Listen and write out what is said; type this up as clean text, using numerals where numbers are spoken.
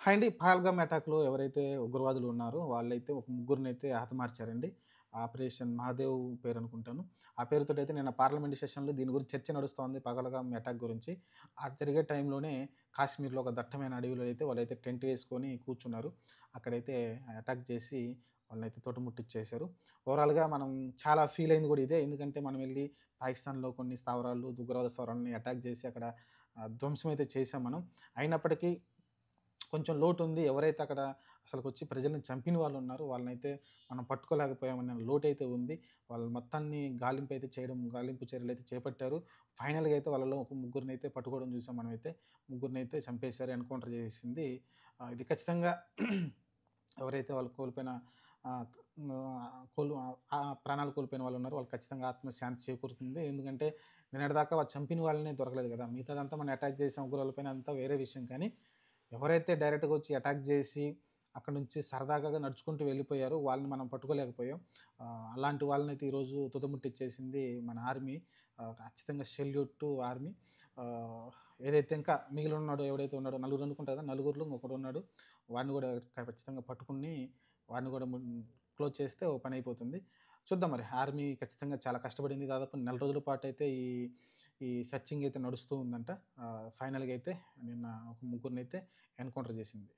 Hi అండి. పహల్గామ్ అటాక్‌లో ఎవరైతే ఉగ్రవాదులు ఉన్నారో వాళ్ళైతే ఒక ముగ్గురినైతే హతమార్చారండి. ఆపరేషన్ మహాదేవ్ పేరనుకుంటాను. ఆ పేరుతోటైతే నిన్న పార్లమెంట్ సెషన్‌లో దీని గురించి చర్చ నడుస్తోంది. పహల్గామ్ అటాక్ గురించి. జరిగే టైంలోనే కాశ్మీర్‌లో ఒక దట్టమైన అడవిలో అయితే వాళ్ళైతే టెంట్ వేసుకొని కూర్చున్నారు. అక్కడైతే అటాక్ చేసి వాళ్ళనైతే తుదముట్టిచ్చేశారు. ఓవరాల్‌గా మనం చాలా ఫీల్ అయింది కూడా ఇదే. ఎందుకంటే మనం వెళ్లి పాకిస్తాన్‌లో కొన్ని స్థావరాలు, ఉగ్రవాద స్థావరాలని అటాక్ చేసి అక్కడ ధ్వంసం అయితే చేశాం మనం. అయినప్పటికీ కొంచెం లోటుంది. ఎవరైతే అక్కడ అసలకొచ్చి ప్రజల్ని చంపిన వాళ్ళున్నారో వాళ్ళనైతే మనం పట్టుకోలేకపోయామన్న లోటైతే ఉంది. వాళ్ళు మొత్తాన్ని గాలింపైతే చేయడం గాలింపు చర్యలైతే చేపట్టారు. ఫైనల్‌గా అయితే వాళ్ళలో ఒక ముగ్గురినైతే పట్టుకోవడం చూసాం మనమైతే. ముగ్గురినైతే చంపేశారు. ఎన్‌కౌంటర్ చేసింది. ఇది ఖచ్చితంగా ఎవరైతే వాళ్ళు కోల్పోయిన ఆహ్, ప్రాణాలు కోల్పోయిన వాళ్ళున్నారో వాళ్ళకి ఖచ్చితంగా ఆత్మశాంతి చేకూరుతుంది. ఎందుకంటే నిన్నటిదాకా వాళ్ళు చంపిన వాళ్ళనే దొరకలేదు కదా! మిగతాదంతా మనం అటాక్ చేసాం ఉగ్రవాదులపైన అంతా వేరే విషయం కానీ ఎవరైతే డైరెక్ట్‌గా వచ్చి అటాక్ జేసి, అక్కడి నుంచి సరదాగా నడుచుకుంటూ వెళ్ళిపోయారో వాళ్ళని మనం పట్టుకోలేకపోయాం. అలాంటి వాళ్ళనైతే ఈరోజు తుదముట్టిచ్చేసింది మన ఆర్మీ. ఖచ్చితంగా సెల్యూట్ టు ఆర్మీ. ఆహ్, ఏదైతే ఇంకా మిగిలున్నాడో ఎవడైతే ఉన్నాడో నలుగురు అనుకుంటా కదా! నలుగురిలో ఇంకొకడున్నాడు. వాడిని గూడా ఖచ్చితంగా పట్టుకొని వాడిని గూడా క్లోజ్ చేస్తే ఓ పనయిపోతుంది. చూద్దాం మరి. ఆర్మీ ఖచ్చితంగా చాలా కష్టపడింది. దాదాపు నెల రోజుల పాటయితే ఈ సెర్చింగ్ అయితే నడుస్తూ ఉందంట. ఫైనల్‌గా అయితే నిన్న ఒక ముగ్గురినైతే ఎన్‌కౌంటర్ చేసింది.